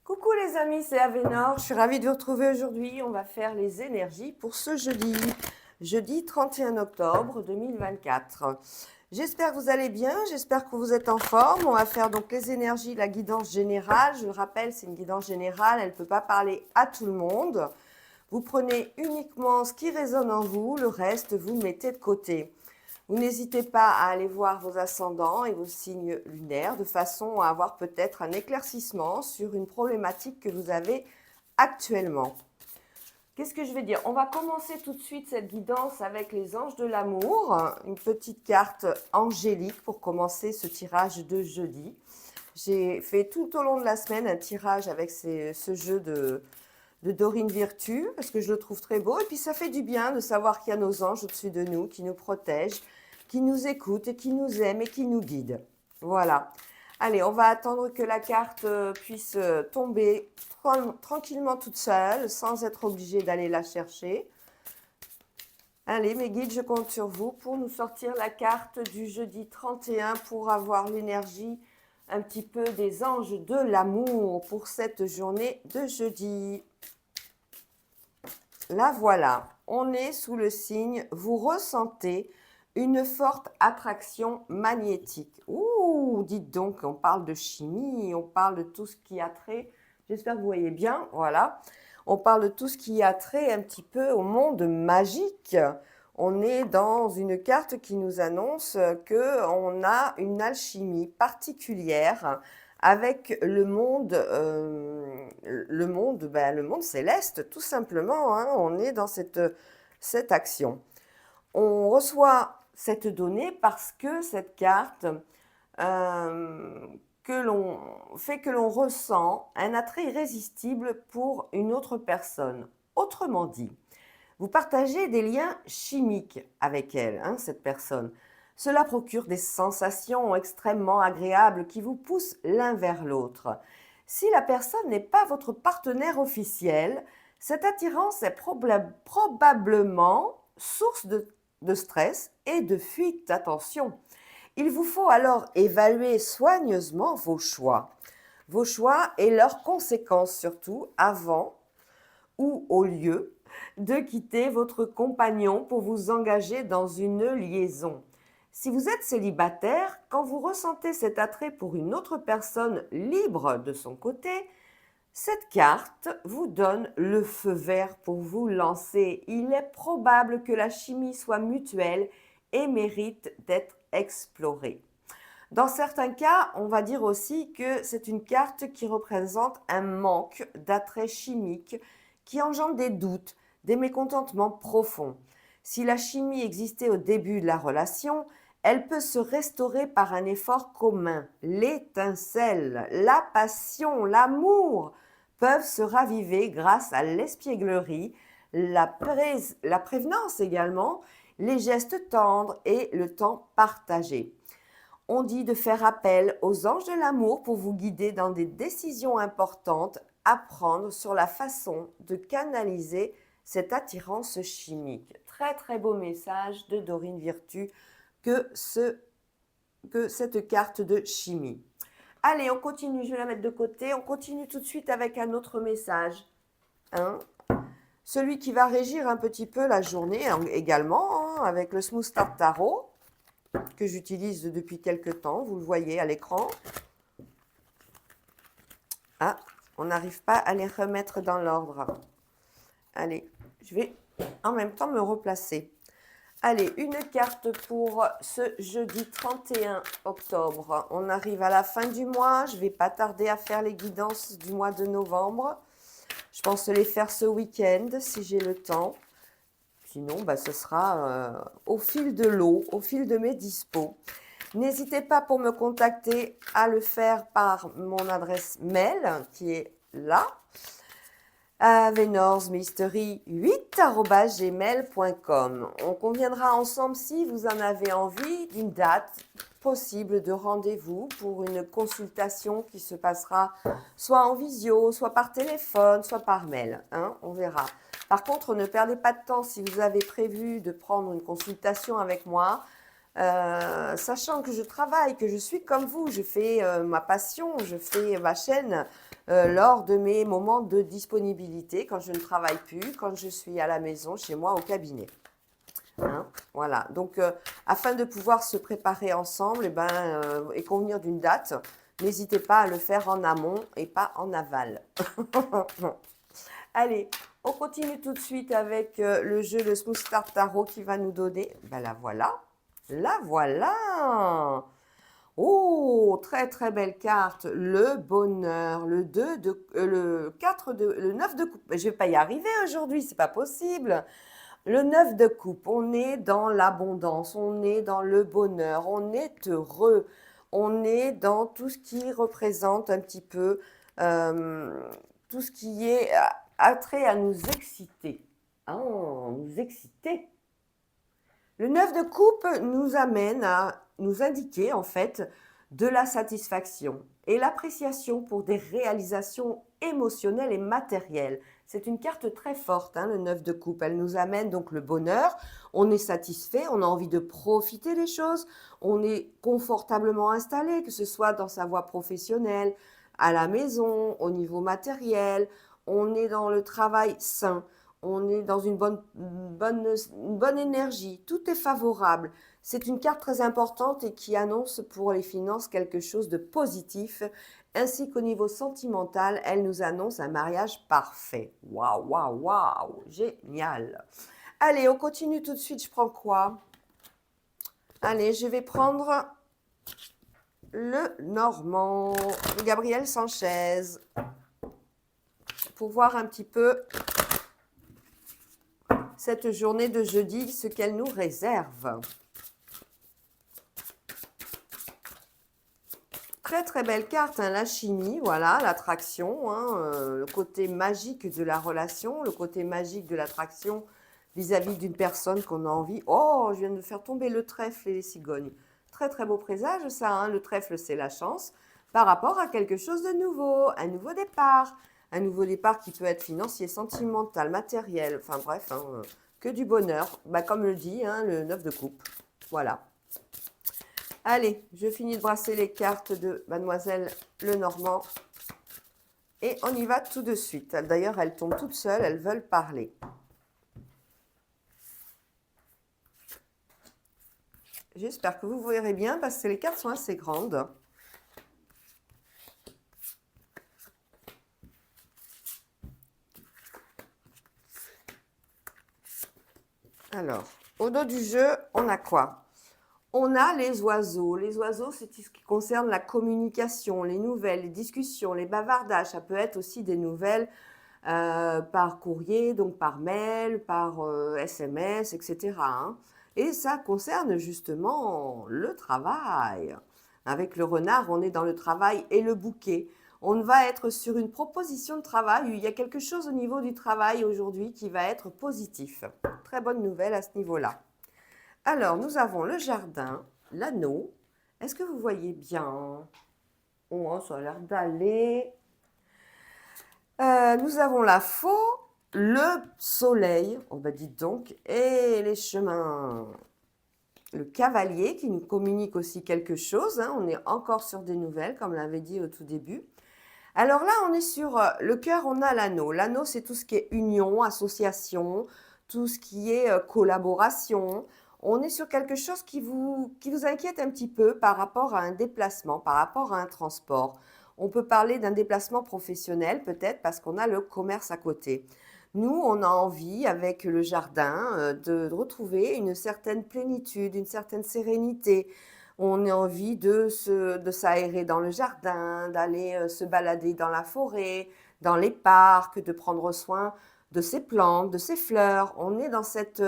Coucou les amis, c'est Avénor. Je suis ravie de vous retrouver aujourd'hui. On va faire les énergies pour ce jeudi 31 octobre 2024. J'espère que vous allez bien, j'espère que vous êtes en forme. On va faire donc les énergies, la guidance générale. Je le rappelle, c'est une guidance générale, elle ne peut pas parler à tout le monde. Vous prenez uniquement ce qui résonne en vous, le reste, vous le mettez de côté. Vous n'hésitez pas à aller voir vos ascendants et vos signes lunaires de façon à avoir peut-être un éclaircissement sur une problématique que vous avez actuellement. Qu'est-ce que je vais dire? On va commencer tout de suite cette guidance avec les anges de l'amour, une petite carte angélique pour commencer ce tirage de jeudi. J'ai fait tout au long de la semaine un tirage avec ce jeu de Dorine Virtue parce que je le trouve très beau et puis ça fait du bien de savoir qu'il y a nos anges au-dessus de nous qui nous protègent, qui nous écoutent, qui nous aiment et qui nous guident. Voilà. Allez, on va attendre que la carte puisse tomber tranquillement toute seule sans être obligé d'aller la chercher. Allez, mes guides, je compte sur vous pour nous sortir la carte du jeudi 31 pour avoir l'énergie un petit peu des anges de l'amour pour cette journée de jeudi. La voilà, on est sous le signe, vous ressentez une forte attraction magnétique. Ouh, dites donc, on parle de chimie, on parle de tout ce qui a trait, j'espère que vous voyez bien, voilà. On parle de tout ce qui a trait un petit peu au monde magique. On est dans une carte qui nous annonce qu'on a une alchimie particulière avec le monde céleste, tout simplement. Hein. On est dans cette action. On reçoit cette donnée parce que cette carte fait que l'on ressent un attrait irrésistible pour une autre personne. Autrement dit, vous partagez des liens chimiques avec elle, hein, cette personne. Cela procure des sensations extrêmement agréables qui vous poussent l'un vers l'autre. Si la personne n'est pas votre partenaire officiel, cette attirance est probablement source de stress et de fuite. Attention, il vous faut alors évaluer soigneusement vos choix et leurs conséquences surtout avant ou au lieu de quitter votre compagnon pour vous engager dans une liaison. Si vous êtes célibataire, quand vous ressentez cet attrait pour une autre personne libre de son côté, cette carte vous donne le feu vert pour vous lancer. Il est probable que la chimie soit mutuelle et mérite d'être explorée. Dans certains cas, on va dire aussi que c'est une carte qui représente un manque d'attrait chimique qui engendre des doutes, des mécontentements profonds. Si la chimie existait au début de la relation, elle peut se restaurer par un effort commun. L'étincelle, la passion, l'amour peuvent se raviver grâce à l'espièglerie, la prévenance également, les gestes tendres et le temps partagé. On dit de faire appel aux anges de l'amour pour vous guider dans des décisions importantes, apprendre sur la façon de canaliser cette attirance chimique. Très très beau message de Dorine Virtue que cette carte de chimie. Allez, on continue, je vais la mettre de côté. On continue tout de suite avec un autre message. Hein, celui qui va régir un petit peu la journée également, hein, avec le Smooth Start Tarot que j'utilise depuis quelques temps, vous le voyez à l'écran. Ah, on n'arrive pas à les remettre dans l'ordre. Allez, je vais en même temps me replacer. Allez, une carte pour ce jeudi 31 octobre. On arrive à la fin du mois. Je ne vais pas tarder à faire les guidances du mois de novembre. Je pense les faire ce week-end si j'ai le temps. Sinon, ce sera au fil de l'eau, au fil de mes dispos. N'hésitez pas pour me contacter à le faire par mon adresse mail qui est là, avenorsmystery8@gmail.com. On conviendra ensemble si vous en avez envie d'une date possible de rendez-vous pour une consultation qui se passera soit en visio, soit par téléphone, soit par mail. Hein, on verra. Par contre, ne perdez pas de temps si vous avez prévu de prendre une consultation avec moi. Sachant que je travaille, que je suis comme vous, je fais ma passion, je fais ma chaîne lors de mes moments de disponibilité, quand je ne travaille plus, quand je suis à la maison, chez moi, au cabinet. Hein, voilà, donc afin de pouvoir se préparer ensemble et convenir d'une date, n'hésitez pas à le faire en amont et pas en aval. Allez, on continue tout de suite avec le jeu, le Smooth Start Tarot qui va nous donner, ben la voilà, la voilà. Oh, très très belle carte, le bonheur, le 2 de, le 4 de, le 9 de coupe. Je vais pas y arriver aujourd'hui, c'est pas possible. Le 9 de coupe, on est dans l'abondance, on est dans le bonheur, on est heureux, on est dans tout ce qui représente un petit peu tout ce qui est attrait à nous exciter. Ah, nous exciter. Le 9 de coupe nous amène à nous indiquer en fait de la satisfaction et l'appréciation pour des réalisations émotionnelles et matérielles. C'est une carte très forte, hein, le 9 de coupe. Elle nous amène donc le bonheur. On est satisfait, on a envie de profiter des choses, on est confortablement installé, que ce soit dans sa voie professionnelle, à la maison, au niveau matériel. On est dans le travail sain. On est dans une bonne énergie, tout est favorable. C'est une carte très importante et qui annonce pour les finances quelque chose de positif, ainsi qu'au niveau sentimental, elle nous annonce un mariage parfait. Waouh, waouh, waouh, génial. Allez, on continue tout de suite, je prends quoi? Allez, je vais prendre le Normand, de Gabriel Sanchez, pour voir un petit peu cette journée de jeudi, ce qu'elle nous réserve. Très très belle carte, hein, la chimie, voilà, l'attraction, hein, le côté magique de la relation, le côté magique de l'attraction vis-à-vis d'une personne qu'on a envie. Oh, je viens de faire tomber le trèfle et les cigognes. Très très beau présage ça, hein, le trèfle c'est la chance par rapport à quelque chose de nouveau, un nouveau départ. Un nouveau départ qui peut être financier, sentimental, matériel, enfin bref, hein, que du bonheur, bah, comme le dit hein, le 9 de coupe. Voilà. Allez, je finis de brasser les cartes de Mademoiselle Lenormand. Et on y va tout de suite. D'ailleurs, elles tombent toutes seules, elles veulent parler. J'espère que vous verrez bien parce que les cartes sont assez grandes. Alors, au dos du jeu, on a quoi? On a les oiseaux. Les oiseaux, c'est ce qui concerne la communication, les nouvelles, les discussions, les bavardages. Ça peut être aussi des nouvelles par courrier, donc par mail, par SMS, etc. hein. Et ça concerne justement le travail. Avec le renard, on est dans le travail et le bouquet. On va être sur une proposition de travail. Il y a quelque chose au niveau du travail aujourd'hui qui va être positif. Très bonne nouvelle à ce niveau-là. Alors, nous avons le jardin, l'anneau. Est-ce que vous voyez bien? Oh, ça a l'air d'aller. Nous avons la faux, le soleil, on va dire donc, et les chemins. Le cavalier qui nous communique aussi quelque chose. Hein, on est encore sur des nouvelles, comme l'avait dit au tout début. Alors là, on est sur le cœur, on a l'anneau. L'anneau, c'est tout ce qui est union, association, tout ce qui est collaboration. On est sur quelque chose qui vous inquiète un petit peu par rapport à un déplacement, par rapport à un transport. On peut parler d'un déplacement professionnel peut-être parce qu'on a le commerce à côté. Nous, on a envie, avec le jardin, de retrouver une certaine plénitude, une certaine sérénité. On a envie de s'aérer dans le jardin, d'aller se balader dans la forêt, dans les parcs, de prendre soin de ses plantes, de ses fleurs. On est dans cette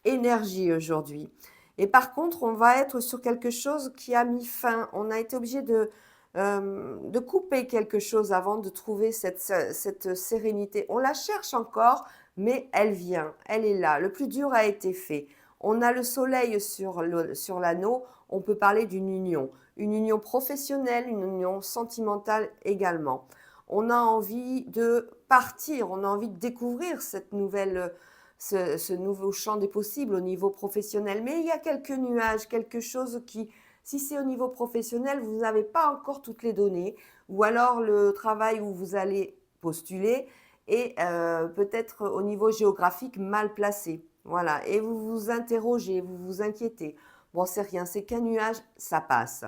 énergie aujourd'hui. Et par contre, on va être sur quelque chose qui a mis fin. On a été obligé de couper quelque chose avant de trouver cette sérénité. On la cherche encore, mais elle vient, elle est là. Le plus dur a été fait. On a le soleil sur l'anneau, on peut parler d'une union professionnelle, une union sentimentale également. On a envie de partir, on a envie de découvrir ce nouveau champ des possibles au niveau professionnel. Mais il y a quelques nuages, quelque chose qui Si c'est au niveau professionnel, vous n'avez pas encore toutes les données ou alors le travail où vous allez postuler est, peut-être au niveau géographique mal placé. Voilà, et vous vous interrogez, vous vous inquiétez. Bon, c'est rien, c'est qu'un nuage, ça passe.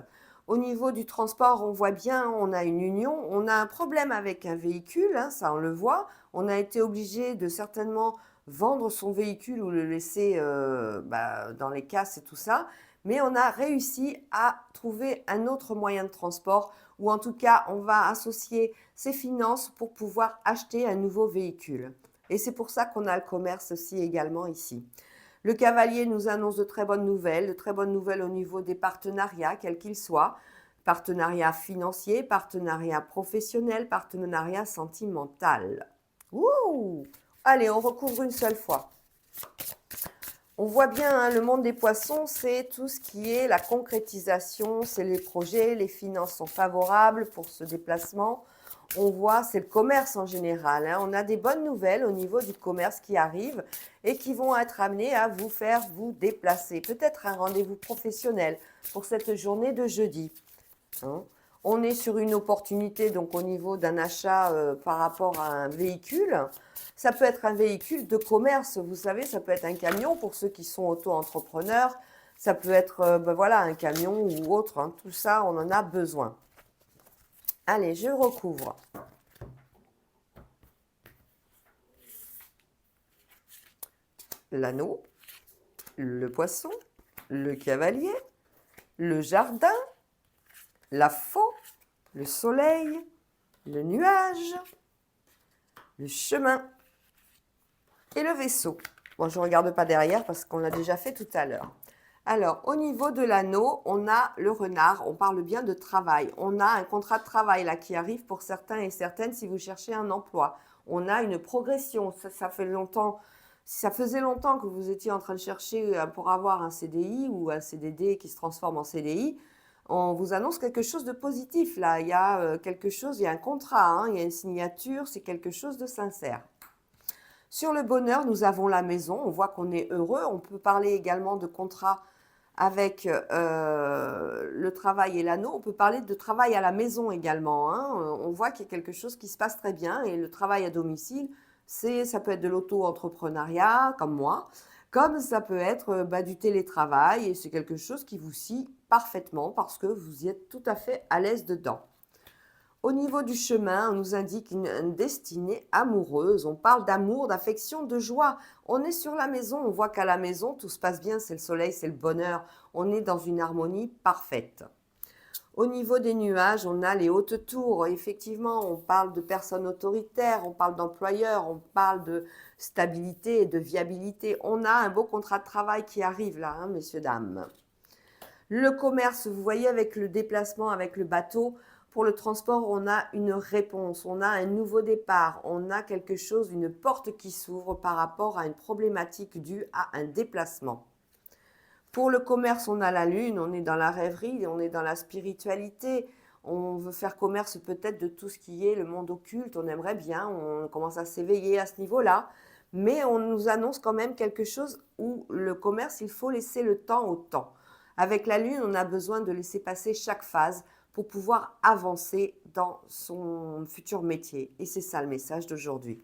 Au niveau du transport, on voit bien, on a une union, on a un problème avec un véhicule, hein, ça on le voit. On a été obligé de certainement vendre son véhicule ou le laisser dans les casses et tout ça. Mais on a réussi à trouver un autre moyen de transport ou en tout cas, on va associer ses finances pour pouvoir acheter un nouveau véhicule. Et c'est pour ça qu'on a le commerce aussi également ici. Le cavalier nous annonce de très bonnes nouvelles au niveau des partenariats, quels qu'ils soient. Partenariat financier, partenariat professionnel, partenariat sentimental. Ouh! Allez, on recouvre une seule fois. On voit bien, hein, le monde des poissons, c'est tout ce qui est la concrétisation, c'est les projets, les finances sont favorables pour ce déplacement. On voit, c'est le commerce en général, hein. On a des bonnes nouvelles au niveau du commerce qui arrivent et qui vont être amenées à vous faire vous déplacer. Peut-être un rendez-vous professionnel pour cette journée de jeudi, hein. On est sur une opportunité, donc au niveau d'un achat par rapport à un véhicule. Ça peut être un véhicule de commerce, vous savez, ça peut être un camion pour ceux qui sont auto-entrepreneurs. Ça peut être voilà, un camion ou autre, hein. Tout ça, on en a besoin. Allez, je recouvre. L'anneau, le poisson, le cavalier, le jardin, la faux, le soleil, le nuage, le chemin et le vaisseau. Bon, je ne regarde pas derrière parce qu'on l'a déjà fait tout à l'heure. Alors, au niveau de l'anneau, on a le renard, on parle bien de travail. On a un contrat de travail là qui arrive pour certains et certaines si vous cherchez un emploi. On a une progression, ça fait longtemps. Si ça faisait longtemps que vous étiez en train de chercher pour avoir un CDI ou un CDD qui se transforme en CDI, on vous annonce quelque chose de positif là. Il y a quelque chose, il y a un contrat, hein, il y a une signature, c'est quelque chose de sincère. Sur le bonheur, nous avons la maison. On voit qu'on est heureux. On peut parler également de contrat avec le travail et l'anneau. On peut parler de travail à la maison également, hein. On voit qu'il y a quelque chose qui se passe très bien. Et le travail à domicile, ça peut être de l'auto-entrepreneuriat, comme moi, comme ça peut être du télétravail. Et c'est quelque chose qui vous scie parfaitement parce que vous y êtes tout à fait à l'aise dedans. Au niveau du chemin, on nous indique une destinée amoureuse. On parle d'amour, d'affection, de joie. On est sur la maison, on voit qu'à la maison, tout se passe bien, c'est le soleil, c'est le bonheur. On est dans une harmonie parfaite. Au niveau des nuages, on a les hautes tours. Effectivement, on parle de personnes autoritaires, on parle d'employeurs, on parle de stabilité et de viabilité. On a un beau contrat de travail qui arrive là, hein, messieurs, dames. Le commerce, vous voyez, avec le déplacement, avec le bateau, pour le transport, on a une réponse, on a un nouveau départ, on a quelque chose, une porte qui s'ouvre par rapport à une problématique due à un déplacement. Pour le commerce, on a la lune, on est dans la rêverie, on est dans la spiritualité, on veut faire commerce peut-être de tout ce qui est le monde occulte, on aimerait bien, on commence à s'éveiller à ce niveau-là, mais on nous annonce quand même quelque chose où le commerce, il faut laisser le temps au temps. Avec la lune, on a besoin de laisser passer chaque phase pour pouvoir avancer dans son futur métier. Et c'est ça le message d'aujourd'hui.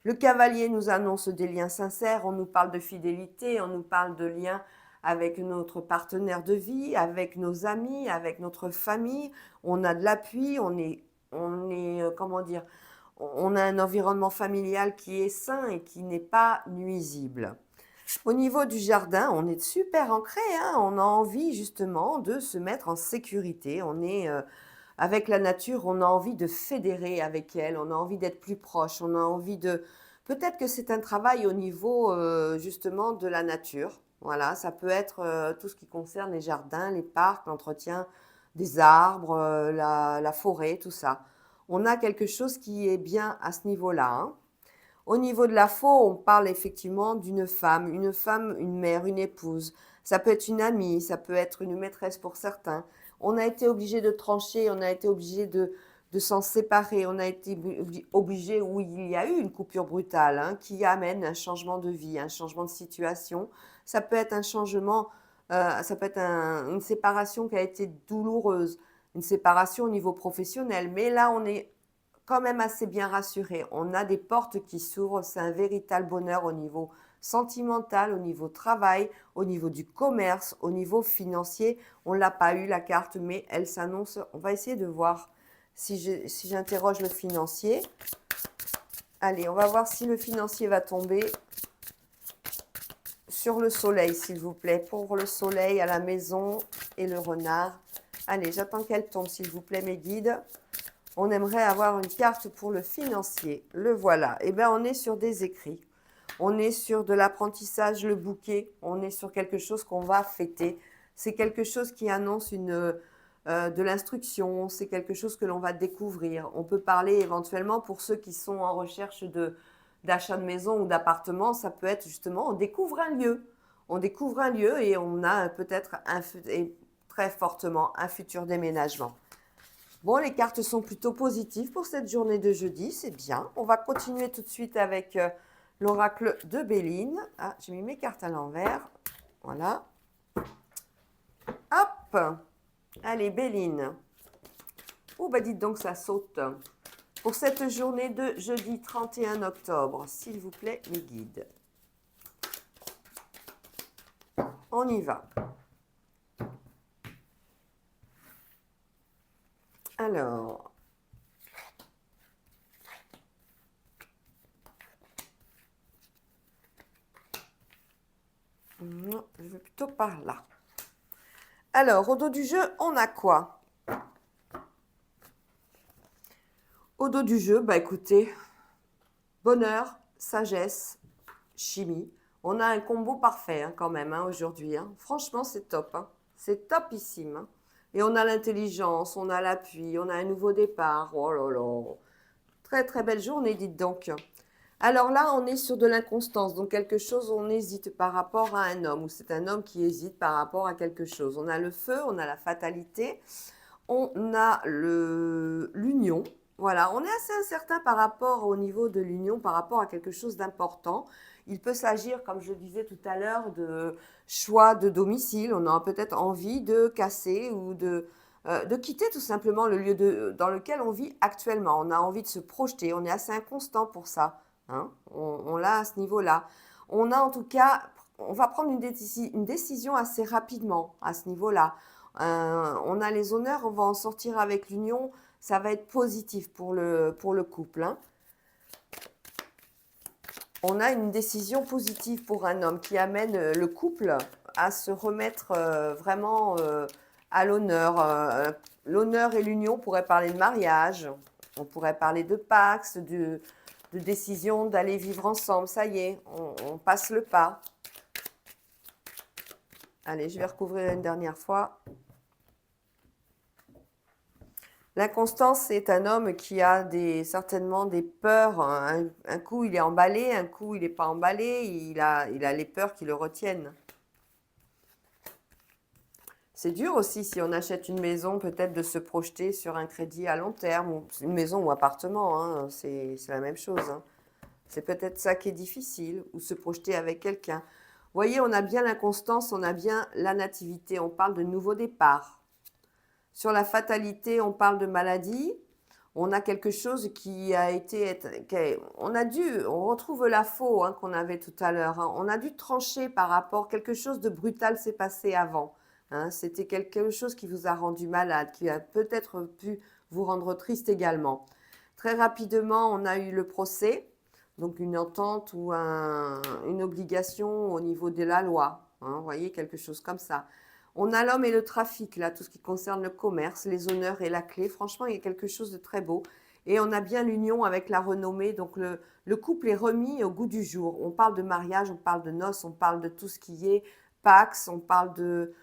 Le cavalier nous annonce des liens sincères, on nous parle de fidélité, on nous parle de liens avec notre partenaire de vie, avec nos amis, avec notre famille. On a de l'appui, comment dire, on a un environnement familial qui est sain et qui n'est pas nuisible. Au niveau du jardin, on est super ancré, hein. On a envie justement de se mettre en sécurité. On est avec la nature, on a envie de fédérer avec elle, on a envie d'être plus proche, on a envie de... Peut-être que c'est un travail au niveau justement de la nature. Voilà, ça peut être tout ce qui concerne les jardins, les parcs, l'entretien des arbres, la forêt, tout ça. On a quelque chose qui est bien à ce niveau-là, hein. Au niveau de la faux, on parle effectivement d'une femme, une mère, une épouse. Ça peut être une amie, ça peut être une maîtresse pour certains. On a été obligé de trancher, on a été obligé de s'en séparer, on a été obligé, où il y a eu une coupure brutale, hein, qui amène un changement de vie, un changement de situation. Ça peut être un changement Ça peut être une séparation qui a été douloureuse, une séparation au niveau professionnel. Mais là, on est quand même assez bien rassuré. On a des portes qui s'ouvrent. C'est un véritable bonheur au niveau sentimental, au niveau travail, au niveau du commerce, au niveau financier. On ne l'a pas eu, la carte, mais elle s'annonce. On va essayer de voir si j'interroge le financier. Allez, on va voir si le financier va tomber sur le soleil, s'il vous plaît. Pour le soleil, à la maison et le renard. Allez, j'attends qu'elle tombe, s'il vous plaît, mes guides. On aimerait avoir une carte pour le financier. Le voilà. Eh bien, on est sur des écrits. On est sur de l'apprentissage, le bouquet. On est sur quelque chose qu'on va fêter. C'est quelque chose qui annonce de l'instruction. C'est quelque chose que l'on va découvrir. On peut parler éventuellement pour ceux qui sont en recherche d'achat de maison ou d'appartement. Ça peut être justement, on découvre un lieu. On découvre un lieu et on a peut-être très fortement un futur déménagement. Bon, les cartes sont plutôt positives pour cette journée de jeudi, c'est bien. On va continuer tout de suite avec l'oracle de Béline. Ah, j'ai mis mes cartes à l'envers. Voilà. Hop! Allez, Béline. Oh, bah dites donc, ça saute. Pour cette journée de jeudi 31 octobre, s'il vous plaît, mes guides. On y va. Alors, non, je vais plutôt par là. Alors, au dos du jeu, on a quoi? Au dos du jeu, bah écoutez, bonheur, sagesse, chimie. On a un combo parfait hein, quand même hein, aujourd'hui. Hein. Franchement, c'est top. Hein. C'est topissime. Hein. Et on a l'intelligence, on a l'appui, on a un nouveau départ. Oh là là. Très très belle journée, dites donc. Alors là, on est sur de l'inconstance. Donc quelque chose, on hésite par rapport à un homme. Ou c'est un homme qui hésite par rapport à quelque chose. On a le feu, on a la fatalité. On a l'union. Voilà, on est assez incertain par rapport au niveau de l'union, par rapport à quelque chose d'important. Il peut s'agir, comme je disais tout à l'heure, de choix de domicile. On a peut-être envie de casser ou de quitter tout simplement le lieu dans lequel on vit actuellement. On a envie de se projeter. On est assez inconstant pour ça. Hein. On l'a à ce niveau-là. On a en tout cas, on va prendre une décision assez rapidement à ce niveau-là. On a les honneurs, on va en sortir avec l'union. Ça va être positif pour le couple. Hein. On a une décision positive pour un homme qui amène le couple à se remettre vraiment à l'honneur. L'honneur et l'union, on pourrait parler de mariage, on pourrait parler de pax, de décision d'aller vivre ensemble. Ça y est, on passe le pas. Allez, je vais recouvrir une dernière fois. L'inconstance, c'est un homme qui a certainement des peurs. Un coup, il est emballé, un coup, il n'est pas emballé. Il a les peurs qui le retiennent. C'est dur aussi, si on achète une maison, peut-être de se projeter sur un crédit à long terme, ou une maison ou appartement, hein, c'est la même chose. Hein. C'est peut-être ça qui est difficile, ou se projeter avec quelqu'un. Vous voyez, on a bien l'inconstance, on a bien la nativité, on parle de nouveau départ. Sur la fatalité, on parle de maladie. On a quelque chose qui a été... on retrouve la faux hein, qu'on avait tout à l'heure. Hein. On a dû trancher par rapport... Quelque chose de brutal s'est passé avant. Hein. C'était quelque chose qui vous a rendu malade, qui a peut-être pu vous rendre triste également. Très rapidement, on a eu le procès. Donc une entente ou une obligation au niveau de la loi. Hein, vous voyez, quelque chose comme ça. On a l'homme et le trafic, là, tout ce qui concerne le commerce, les honneurs et la clé. Franchement, il y a quelque chose de très beau. Et on a bien l'union avec la renommée. Donc, le couple est remis au goût du jour. On parle de mariage, on parle de noces, on parle de tout ce qui est Pax, on parle de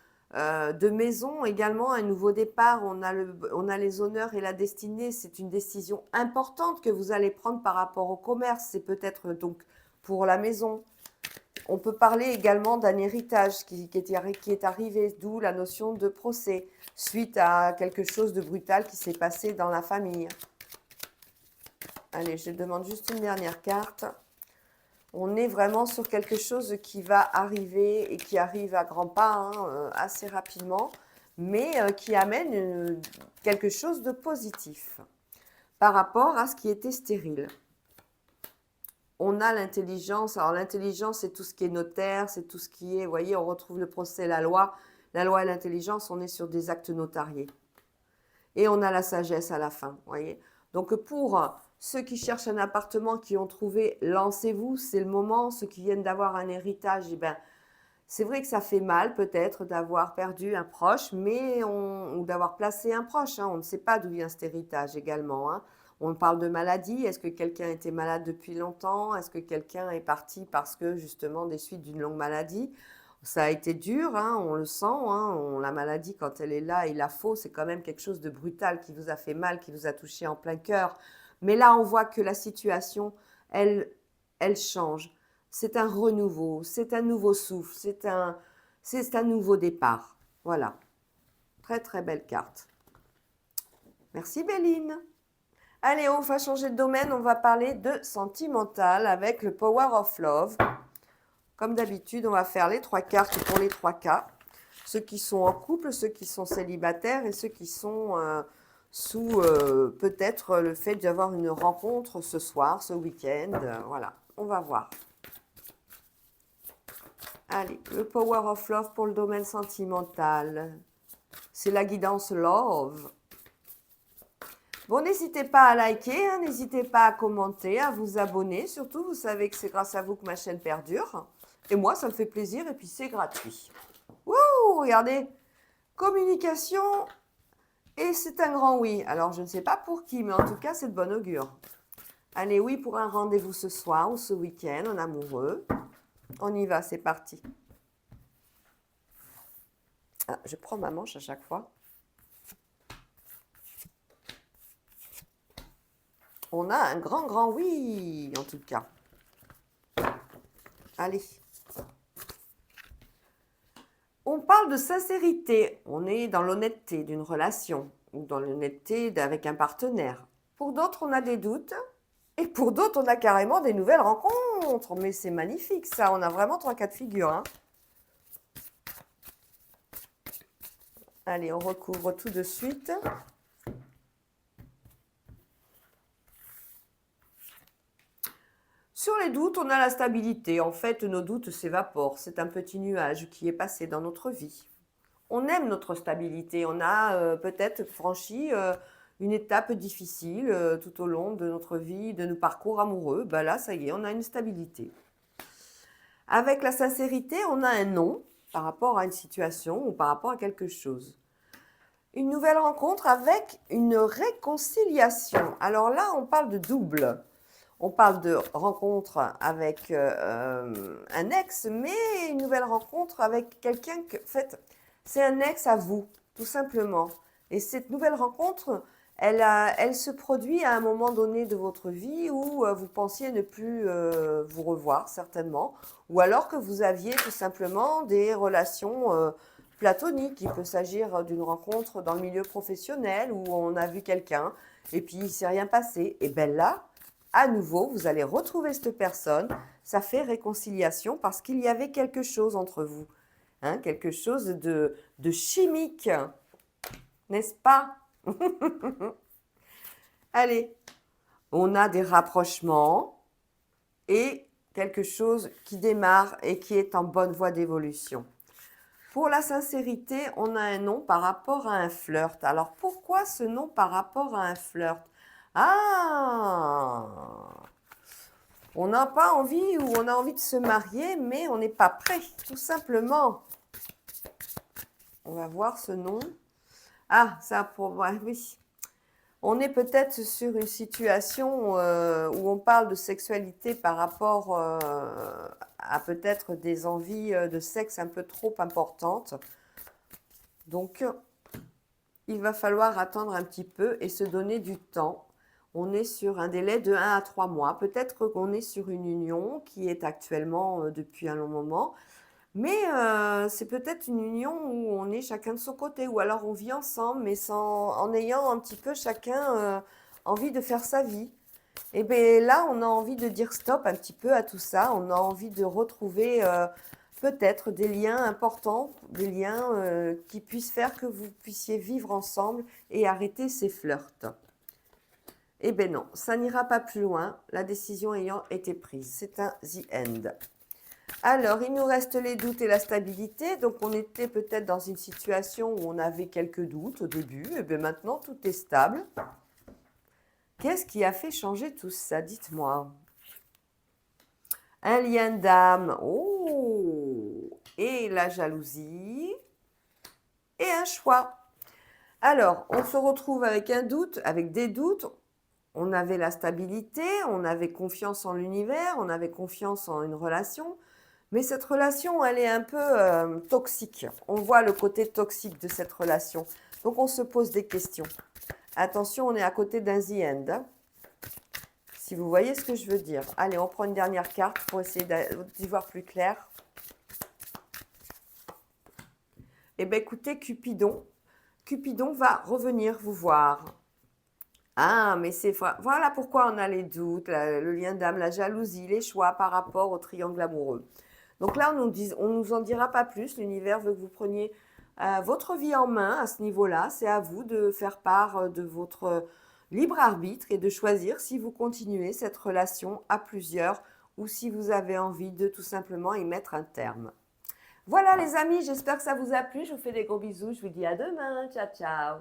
maison également, un nouveau départ. On a les honneurs et la destinée. C'est une décision importante que vous allez prendre par rapport au commerce. C'est peut-être donc pour la maison. On peut parler également d'un héritage qui est arrivé, d'où la notion de procès, suite à quelque chose de brutal qui s'est passé dans la famille. Allez, je demande juste une dernière carte. On est vraiment sur quelque chose qui va arriver et qui arrive à grands pas, hein, assez rapidement, mais qui amène quelque chose de positif par rapport à ce qui était stérile. On a l'intelligence. Alors l'intelligence, c'est tout ce qui est notaire, c'est tout ce qui est, vous voyez, on retrouve le procès, la loi. La loi et l'intelligence, on est sur des actes notariés. Et on a la sagesse à la fin, vous voyez. Donc pour ceux qui cherchent un appartement, qui ont trouvé, lancez-vous, c'est le moment. Ceux qui viennent d'avoir un héritage, eh ben, c'est vrai que ça fait mal peut-être d'avoir perdu un proche, mais ou d'avoir placé un proche, hein. On ne sait pas d'où vient cet héritage également, hein. On parle de maladie. Est-ce que quelqu'un était malade depuis longtemps? Est-ce que quelqu'un est parti parce que justement des suites d'une longue maladie? Ça a été dur, hein, on le sent, hein, la maladie, quand elle est là, il la faut, c'est quand même quelque chose de brutal qui vous a fait mal, qui vous a touché en plein cœur. Mais là, on voit que la situation, elle change. C'est un renouveau, c'est un nouveau souffle, c'est un nouveau départ. Voilà. Très, très belle carte. Merci, Béline. Allez, on va changer de domaine, on va parler de sentimental avec le Power of Love. Comme d'habitude, on va faire les 3 cartes pour les 3 cas. Ceux qui sont en couple, ceux qui sont célibataires et ceux qui sont sous peut-être le fait d'avoir une rencontre ce soir, ce week-end. Voilà, on va voir. Allez, le Power of Love pour le domaine sentimental. C'est la guidance Love. Bon, n'hésitez pas à liker, hein, n'hésitez pas à commenter, à vous abonner. Surtout, vous savez que c'est grâce à vous que ma chaîne perdure. Et moi, ça me fait plaisir et puis c'est gratuit. Wouh, regardez, communication et c'est un grand oui. Alors, je ne sais pas pour qui, mais en tout cas, c'est de bon augure. Allez, oui pour un rendez-vous ce soir ou ce week-end en amoureux. On y va, c'est parti. Ah, je prends ma manche à chaque fois. On a un grand oui, en tout cas. Allez. On parle de sincérité. On est dans l'honnêteté d'une relation ou dans l'honnêteté avec un partenaire. Pour d'autres, on a des doutes. Et pour d'autres, on a carrément des nouvelles rencontres. Mais c'est magnifique, ça. On a vraiment 3 cas de figure, hein. Allez, on recouvre tout de suite. Sur les doutes, on a la stabilité. En fait, nos doutes s'évaporent. C'est un petit nuage qui est passé dans notre vie. On aime notre stabilité. On a peut-être franchi une étape difficile tout au long de notre vie, de nos parcours amoureux. Ben là, ça y est, on a une stabilité. Avec la sincérité, on a un non par rapport à une situation ou par rapport à quelque chose. Une nouvelle rencontre avec une réconciliation. Alors là, on parle de double. On parle de rencontre avec un ex, mais une nouvelle rencontre avec quelqu'un que, en fait, c'est un ex à vous, tout simplement. Et cette nouvelle rencontre, elle se produit à un moment donné de votre vie où vous pensiez ne plus vous revoir, certainement, ou alors que vous aviez tout simplement des relations platoniques. Il peut s'agir d'une rencontre dans le milieu professionnel où on a vu quelqu'un et puis il ne s'est rien passé. Et bien là, à nouveau, vous allez retrouver cette personne. Ça fait réconciliation parce qu'il y avait quelque chose entre vous. Hein, quelque chose de chimique. N'est-ce pas? Allez, on a des rapprochements et quelque chose qui démarre et qui est en bonne voie d'évolution. Pour la sincérité, on a un nom par rapport à un flirt. Alors, pourquoi ce nom par rapport à un flirt? Ah! On n'a pas envie ou on a envie de se marier, mais on n'est pas prêt, tout simplement. On va voir ce nom. Ah, ça pour... Ouais, oui. On est peut-être sur une situation où on parle de sexualité par rapport à peut-être des envies de sexe un peu trop importantes. Donc, il va falloir attendre un petit peu et se donner du temps. On est sur un délai de 1 à 3 mois. Peut-être qu'on est sur une union qui est actuellement depuis un long moment. Mais c'est peut-être une union où on est chacun de son côté. Ou alors on vit ensemble, mais en ayant un petit peu chacun envie de faire sa vie. Et bien là, on a envie de dire stop un petit peu à tout ça. On a envie de retrouver peut-être des liens importants, des liens qui puissent faire que vous puissiez vivre ensemble et arrêter ces flirts. Eh bien non, ça n'ira pas plus loin, la décision ayant été prise. C'est un the end. Alors, il nous reste les doutes et la stabilité. Donc, on était peut-être dans une situation où on avait quelques doutes au début. Et bien maintenant, tout est stable. Qu'est-ce qui a fait changer tout ça? Dites-moi. Un lien d'âme. Oh! Et la jalousie. Et un choix. Alors, on se retrouve avec un doute, avec des doutes. On avait la stabilité, on avait confiance en l'univers, on avait confiance en une relation. Mais cette relation, elle est un peu toxique. On voit le côté toxique de cette relation. Donc, on se pose des questions. Attention, on est à côté d'un the end. Hein. Si vous voyez ce que je veux dire. Allez, on prend une dernière carte pour essayer d'y voir plus clair. Eh bien, écoutez, Cupidon. Cupidon va revenir vous voir. Ah, mais c'est voilà pourquoi on a les doutes, le lien d'âme, la jalousie, les choix par rapport au triangle amoureux. Donc là, on nous en dira pas plus. L'univers veut que vous preniez votre vie en main à ce niveau-là. C'est à vous de faire part de votre libre arbitre et de choisir si vous continuez cette relation à plusieurs ou si vous avez envie de tout simplement y mettre un terme. Voilà les amis, j'espère que ça vous a plu. Je vous fais des gros bisous. Je vous dis à demain. Ciao, ciao.